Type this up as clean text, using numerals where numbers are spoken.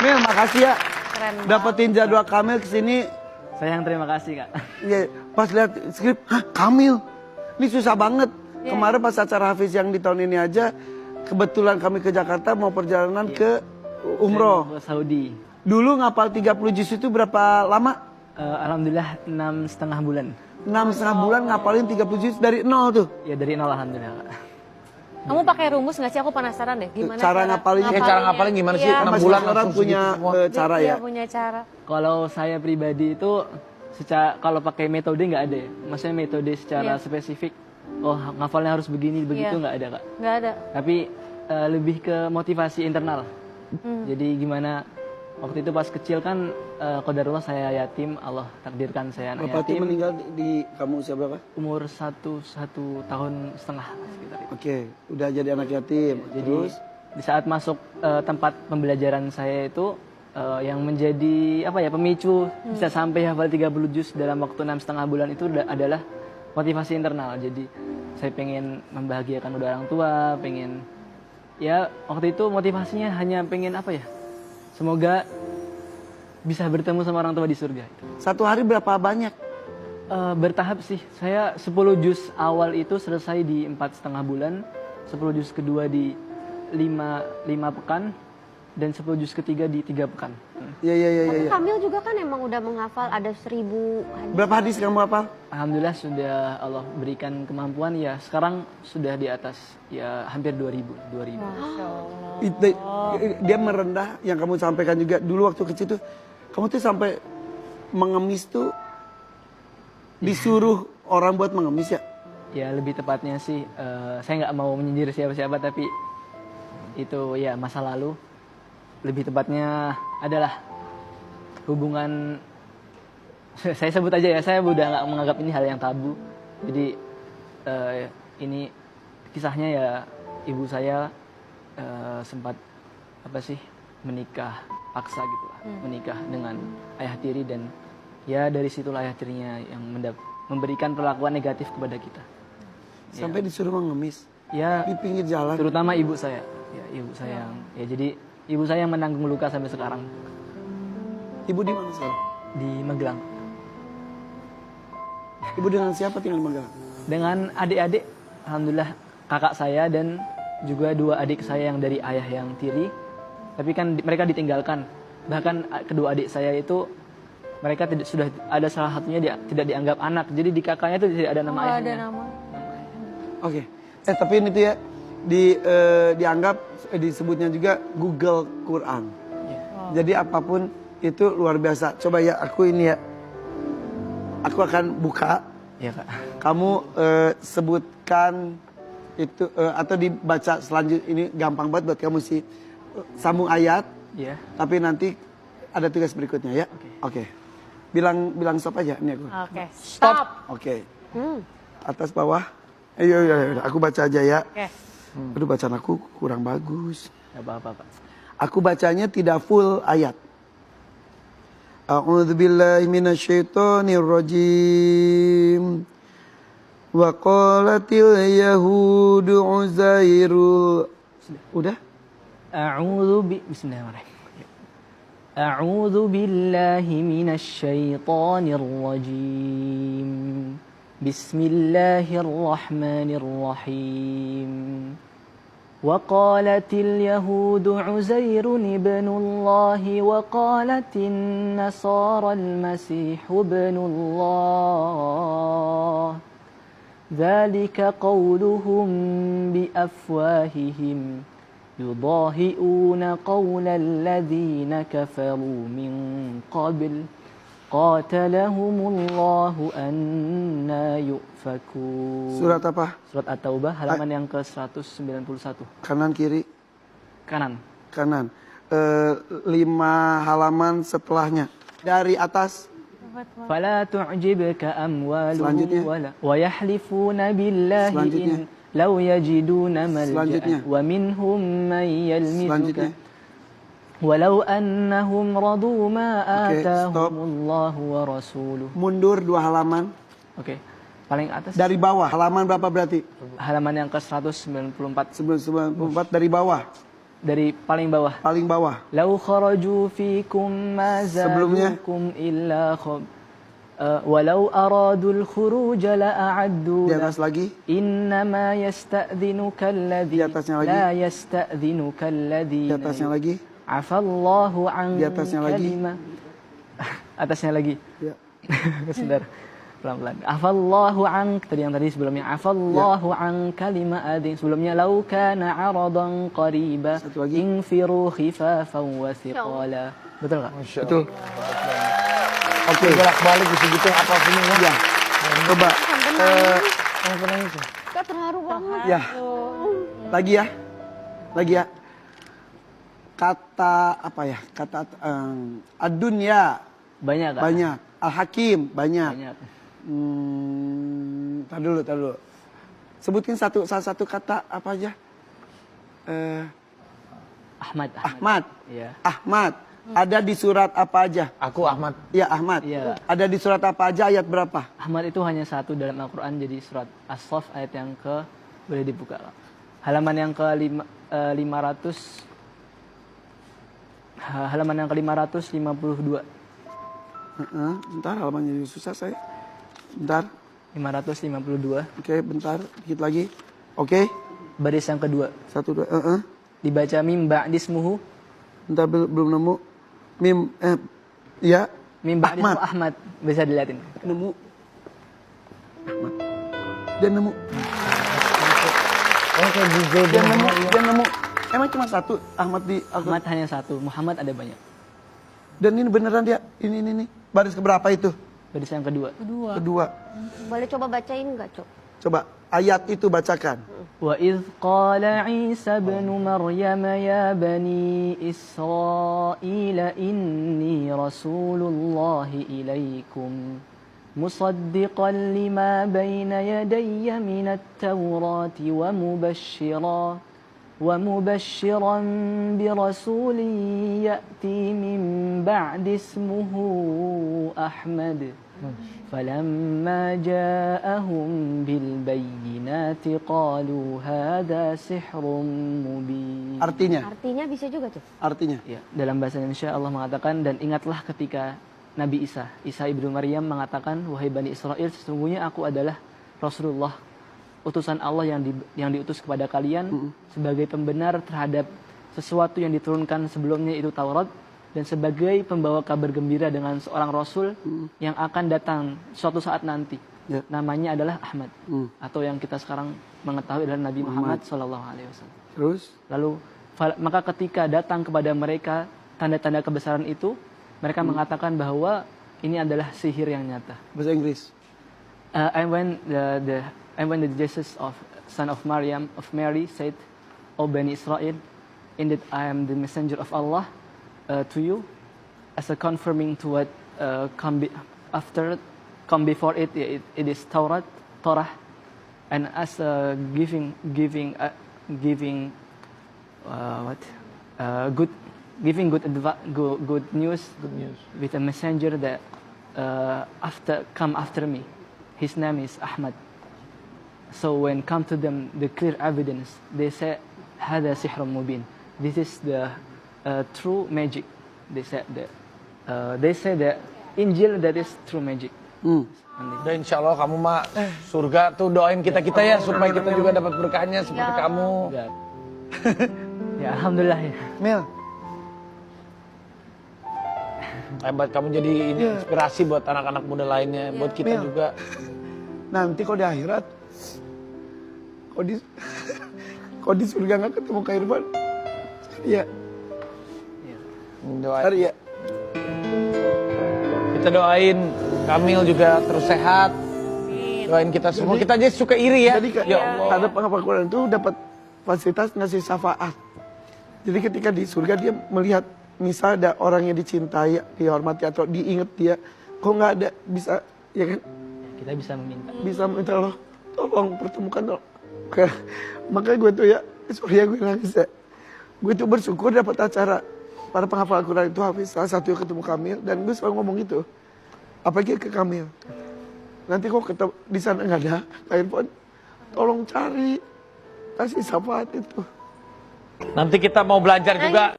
Mil, makasih ya. Keren Dapetin jadwal Kamil kesini. Sayang terima kasih Kak. Ya, pas lihat skrip, hah Kamil? Ini susah banget. Ya. Kemarin pas acara Hafiz yang di tahun ini aja, kebetulan kami ke Jakarta mau perjalanan ke umroh. Saya mau ke Saudi. Dulu ngapal 30 juz itu berapa lama? Alhamdulillah 6,5 bulan. 6,5 bulan ngapalin 30 juz dari nol tuh. Ya dari nol alhamdulillah Kak. Kamu pakai rumus nggak sih? Aku penasaran deh. Gimana Cara ngapalinnya? Cara ngapalin gimana sih? Iya. 6 Masih bulan orang langsung punya segitu semua. cara Iya, ya. punya cara. Kalau saya pribadi itu secara kalau pakai metode nggak ada ya. Maksudnya metode secara Iya. spesifik. Oh ngafalnya harus begini begitu Iya. nggak ada Kak. Nggak ada. Tapi lebih ke motivasi internal. Jadi gimana waktu itu pas kecil kan qadarullah saya yatim, Allah takdirkan saya anak Bapak tuh yatim. meninggal di kamu usia berapa? Umur satu tahun setengah sekitar itu. Oke, udah jadi anak yatim. Jadi Terus di saat masuk tempat pembelajaran saya itu yang menjadi apa ya pemicu bisa sampai hafal 30 juz dalam waktu 6,5 bulan itu adalah motivasi internal. Jadi saya pengen membahagiakan kedua orang tua, pengen ya waktu itu motivasinya hanya pengen apa ya? Semoga bisa bertemu sama orang tua di surga. satu hari berapa banyak? Bertahap sih. Saya 10 juz awal itu selesai di 4,5 bulan, 10 juz kedua di 5 pekan, dan 10 juz ketiga di 3 pekan. Iya. Tapi Kamil juga kan emang udah menghafal ada 1000 hadis. Berapa hadis kamu hafal? Alhamdulillah sudah Allah berikan kemampuan ya. Sekarang sudah di atas ya hampir 2000. Dia merendah yang kamu sampaikan juga dulu waktu kecil tuh. Kamu tuh sampai mengemis tuh disuruh orang buat mengemis ya? Ya lebih tepatnya sih saya nggak mau menyindir siapa-siapa tapi itu ya masa lalu. Lebih tepatnya adalah hubungan saya sebut aja ya, saya udah nggak menganggap ini hal yang tabu. Jadi ini kisahnya ya ibu saya sempat apa sih menikah paksa gitu lah, menikah dengan ayah tiri dan ya dari situlah ayah tirinya yang memberikan perlakuan negatif kepada kita. Sampai disuruh mengemis Ya di pinggir jalan. terutama ibu saya, ya ibu saya yang ya jadi ibu saya yang menanggung luka sampai sekarang Ibu di mana sekarang? di Magelang Ibu dengan siapa tinggal di Magelang? dengan adik-adik, alhamdulillah kakak saya dan juga 2 adik saya yang dari ayah yang tiri. Tapi kan mereka ditinggalkan. Bahkan kedua adik saya itu mereka sudah ada salah satunya tidak dianggap anak. Jadi di kakaknya itu tidak ada nama Nggak ayahnya. ada nama. Oke. Tapi ini tuh ya dianggap disebutnya juga Google Quran. Jadi apapun itu luar biasa. Coba ya aku ini ya. Aku akan buka. Iya kak. Kamu sebutkan itu atau dibaca selanjutnya, ini gampang banget buat kamu sih. Sambung ayat. Iya. Tapi nanti ada tugas berikutnya ya. Oke. Bilang stop aja ini aku. Oke, stop. Oke. Atas bawah. Ayo, aku baca aja ya. Oke. Aduh bacaan aku kurang bagus. Gak apa-apa pak. Aku bacanya tidak full ayat. A'udzubillahi minasyaitonirrajim. Wa qalatil yahudu Uzairul. Udah? Bismillahirrahmanirrahim. A'udzu billahi minasy syaithanir rajim. Bismillahirrahmanirrahim. وقالت اليهود عزير ابن الله وقالت النصارى المسيح ابن الله ذلك قولهم بأفواههم يضاهئون قول الذين كفروا من قبل قاتلهم الله أنا يؤفكون. Surat apa? Surat At-Taubah halaman yang ke-191. Kanan kiri? Kanan. Kanan. 5 halaman setelahnya. Dari atas. فلا تعجبك أموالهم Selanjutnya. ولا ويحلفون بالله Selanjutnya. إن لو يجدون Selanjutnya. ملجأ ومنهم من يلمزك Selanjutnya. ولو أنهم رضوا ما Oke, آتاهم stop. الله ورسوله. Mundur 2 halaman. Oke, paling atas Dari bawah. Halaman berapa berarti? halaman yang ke-194. 94 dari bawah. dari paling bawah. Paling bawah. Lau kharaju fikum ma Sebelumnya? zadukum illa walau aradul khuruja la a'addu Di atas lagi. innama yasta'dhinuka alladhi Di atasnya lagi. la yasta'dhinuka alladhi Di atasnya lagi. afallahu an Di atasnya lagi. Atasnya lagi. Ya. Sebentar. Pelan-pelan. Afallahu an tadi sebelumnya. Afallahu an kalima adin. Sebelumnya lau kana aradan qariba. Satu lagi. Infiru khifafan wa thiqala. Betul enggak? Betul. Oke. Bolak-balik gitu apa semua. Ya. Coba. Kak terharu banget. Ya. Lagi ya. Lagi ya. Kata apa ya? Kata ad-dunya Banyak kan? banyak. Al-Hakim banyak. Banyak. Tar dulu. Sebutkan salah satu kata apa aja? Ahmad. Ahmad. Iya. Ahmad. Ada di surat apa aja? Aku Ahmad. Ya Ahmad. Iya. Ada di surat apa aja, ayat berapa? Ahmad itu hanya satu dalam Al-Quran, jadi surat As-Saff ayat yang ke, boleh dibuka Kak. Halaman yang ke 500, halaman yang ke 552. Bentar, halamannya susah saya. Bentar. 552. Oke, bentar. Dikit lagi. Oke. Baris yang kedua. 1, 2, Dibaca mim ba'dismuhu. Bentar, belum nemu. Mim, ya. Mim ba'dismuhu Ahmad. Bisa dilihatin. Nemu. Ahmad. Dia nemu. Dia nemu. Emang cuma satu Ahmad di Ahmad hanya satu, Muhammad ada banyak. Dan ini beneran dia. Ini. Baris keberapa itu? Baris yang kedua. Kedua. Boleh coba bacain nggak, Cok? Coba ayat itu bacakan. Wa idh qala Isa ibn Maryam ya bani Israil inni rasulullahi ilaikum musaddiqan lima bayna yadayya minat tawrati ومبشرا برسول يأتي من بعد اسمه أحمد فلما جاءهم بالبينات قالوا هذا سحر مبين. Artinya bisa juga, Cok. Artinya. Ya, dalam bahasa Indonesia Allah mengatakan, dan ingatlah ketika Nabi Isa ibnu Maryam mengatakan, wahai Bani Israel, sesungguhnya aku adalah Rasulullah, utusan Allah yang diutus kepada kalian sebagai pembenar terhadap sesuatu yang diturunkan sebelumnya, itu Taurat, dan sebagai pembawa kabar gembira dengan seorang Rasul yang akan datang suatu saat nanti. Ya. Namanya adalah Ahmad, atau yang kita sekarang mengetahui adalah Nabi Muhammad SAW. Terus? Lalu maka ketika datang kepada mereka tanda-tanda kebesaran itu, mereka mengatakan bahwa ini adalah sihir yang nyata. Bahasa Inggris. And when the Jesus of son of Mary said, O Bani Israel, indeed I am the messenger of Allah to you, as a confirming to what come before it is Torah, and as a giving good news with a messenger that come after me. His name is Ahmad. So when come to them the clear evidence, they say, "Hada sihrun mubin." This is the true magic. They say that Injil that is true magic. Dan insya Allah kamu mah surga tuh, doain kita ya supaya kita juga dapat berkahnya seperti kamu. Ya alhamdulillah ya. Mel, Hebat, kamu jadi inspirasi buat anak-anak muda lainnya, buat kita Mel. juga. nanti kau di akhirat, kau di surga nggak ketemu Kak Irfan? Iya. Doain. Hari ya. Kita doain Kamil juga terus sehat. Doain kita semua. Kita aja suka iri ya. Jadi Ya Allah. ada penghafal Quran itu dapat fasilitas ngasih syafaat. Jadi ketika di surga dia melihat misal ada orang yang dicintai, dihormati atau diingat dia, kok nggak ada, bisa, ya kan? Kita bisa meminta. Bisa minta Allah, tolong pertemukan dong. Makanya gue tuh ya, sorry ya gue nangis ya. Gue tuh bersyukur dapat acara para penghafal Al-Quran itu Hafiz, salah satu yang ketemu Kamil, dan gue selalu ngomong gitu. Apalagi ke Kamil. Nanti kok ketemu di sana nggak ada, Kak Irfan, tolong cari, kasih syafaat itu. Nanti kita mau belajar juga